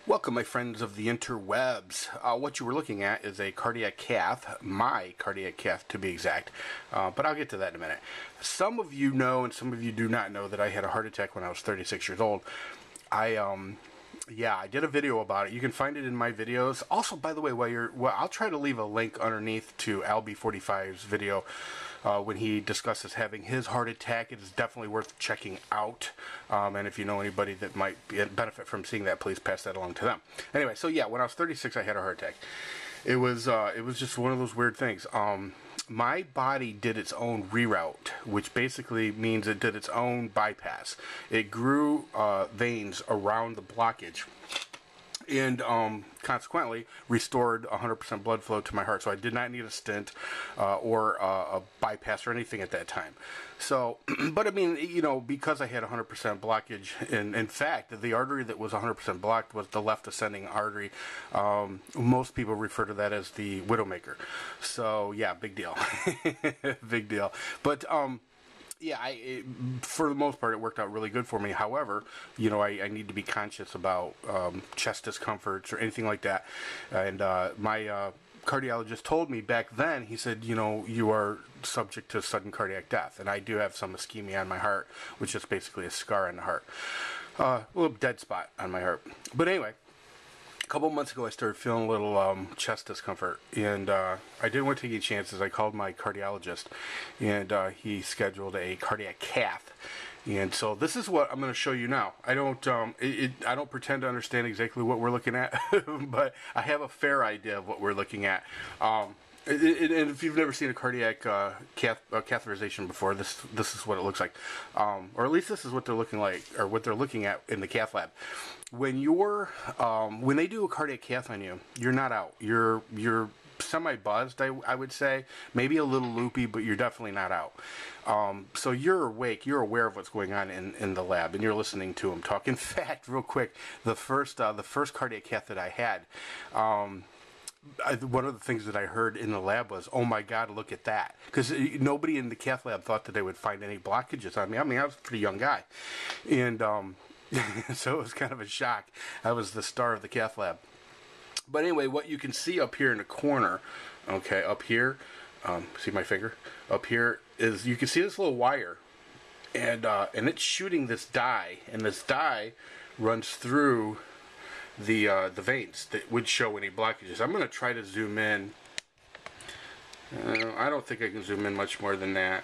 Welcome, my friends of the interwebs. What you were looking at is a cardiac cath, my cardiac cath to be exact, but I'll get to that in a minute. Some of you know and some of you do not know that I had a heart attack when I was 36 years old. I did a video about it. You can find it in my videos. Also, by the way, I'll try to leave a link underneath to Alb45's video when he discusses having his heart attack. It is definitely worth checking out. And if you know anybody that might benefit from seeing that, please pass that along to them. Anyway, so yeah, when I was 36, I had a heart attack. It was just one of those weird things. My body did its own reroute, which basically means it did its own bypass. It grew veins around the blockage and consequently restored 100% blood flow to my heart. So I did not need a stent or a bypass or anything at that time. So, but I mean, you know, because I had 100% blockage, and in fact, the artery that was 100% blocked was the left ascending artery. Most people refer to that as the widowmaker. So, yeah, big deal. Big deal. But, yeah, for the most part, it worked out really good for me. However, you know, I need to be conscious about chest discomforts or anything like that. And my cardiologist told me back then, he said, you know, you are subject to sudden cardiac death. And I do have some ischemia on my heart, which is basically a scar on the heart. A little dead spot on my heart. But anyway, a couple months ago, I started feeling a little chest discomfort, and I didn't want to take any chances. I called my cardiologist, and he scheduled a cardiac cath. And so this is what I'm going to show you now. I don't pretend to understand exactly what we're looking at, but I have a fair idea of what we're looking at. And if you've never seen a cardiac catheterization before, this is what it looks like, or at least this is what they're looking like, or what they're looking at in the cath lab. When they do a cardiac cath on you, you're not out. You're semi-buzzed, I would say, maybe a little loopy, but you're definitely not out. So you're awake, you're aware of what's going on in the lab, and you're listening to them talk. In fact, real quick, the first cardiac cath that I had, one of the things that I heard in the lab was, "Oh my God, look at that!" Because nobody in the cath lab thought that they would find any blockages on me. I mean, I was a pretty young guy, and so it was kind of a shock. I was the star of the cath lab. But anyway, what you can see up here in the corner, okay, up here, see my finger? Up here is, you can see this little wire, and it's shooting this dye, and this dye runs through the veins that would show any blockages. I'm going to try to zoom in. I don't think I can zoom in much more than that,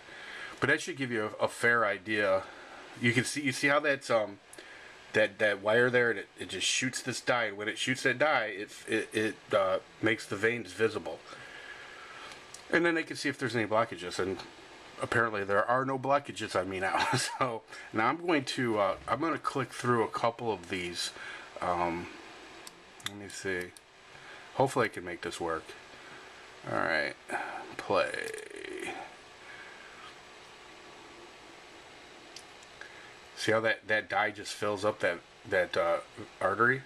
but that should give you a fair idea. You see how that's that wire there, and it just shoots this dye, and when it shoots that dye, it makes the veins visible. And then they can see if there's any blockages, and apparently there are no blockages on me now. So now I'm going to click through a couple of these. Let me see. Hopefully I can make this work. Alright, play. See how that dye just fills up that artery?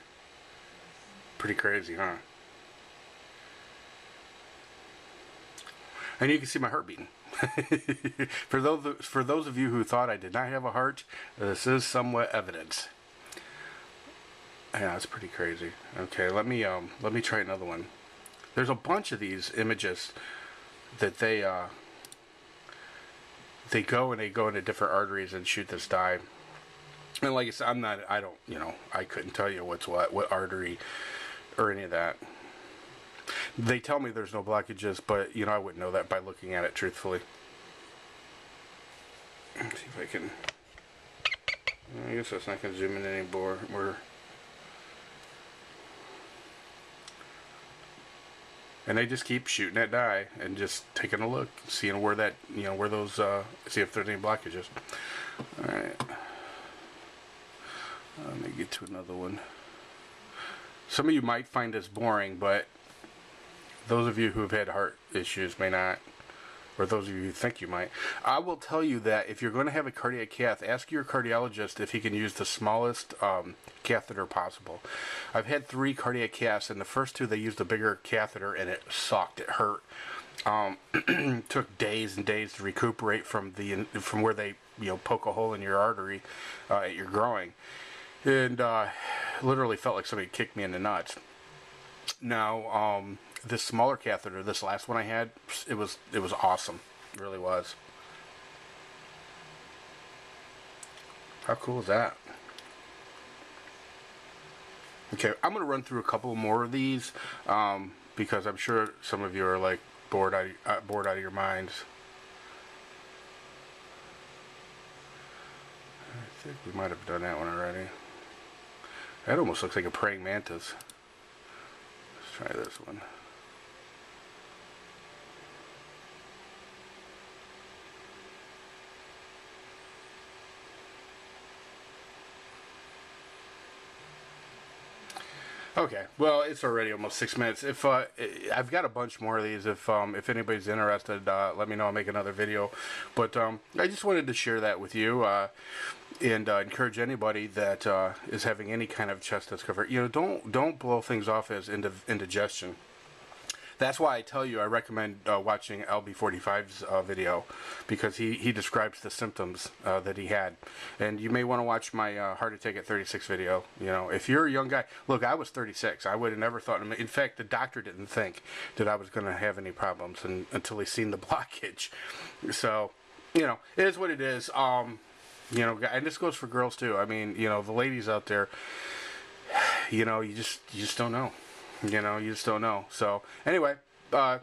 Pretty crazy, huh? And you can see my heart beating. For those of you who thought I did not have a heart, this is somewhat evidence. Yeah, that's pretty crazy. Okay, let me try another one. There's a bunch of these images that they go into different arteries and shoot this dye. And like I said, I couldn't tell you what artery or any of that. They tell me there's no blockages, but you know, I wouldn't know that by looking at it truthfully. Let's see if I can. I guess that's not going to zoom in anymore. And they just keep shooting that dye and just taking a look, seeing where that, you know, where those, see if there's any blockages. All right. Let me get to another one. Some of you might find this boring, but those of you who have had heart issues may not, or those of you who think you might. I will tell you that if you're going to have a cardiac cath, ask your cardiologist if he can use the smallest catheter possible. I've had 3 cardiac caths, and the first 2 they used a bigger catheter, and it sucked. It hurt. Took days and days to recuperate from where they poke a hole in your artery at your growing. And literally felt like somebody kicked me in the nuts. Now, this smaller catheter, this last one I had, it was awesome. It really was. How cool is that? Okay, I'm going to run through a couple more of these because I'm sure some of you are like bored out of your minds. I think we might have done that one already. That almost looks like a praying mantis. Let's try this one. Okay, well, it's already almost 6 minutes. If I've got a bunch more of these. If anybody's interested, let me know. I'll make another video. But I just wanted to share that with you and encourage anybody that is having any kind of chest discomfort. You know, don't blow things off as indigestion. That's why I tell you I recommend watching LB45's video, because he describes the symptoms that he had. And you may want to watch my Heart Attack at 36 video. You know, if you're a young guy, look, I was 36. I would have never thought. In fact, the doctor didn't think that I was going to have any problems until he seen the blockage. So, you know, it is what it is. You know, and this goes for girls too. I mean, you know, the ladies out there, you know, you just don't know. You know, you just don't know. So, anyway, let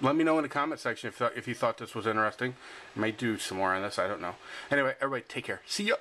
me know in the comment section if you thought this was interesting. I might do some more on this. I don't know. Anyway, everybody, take care. See ya.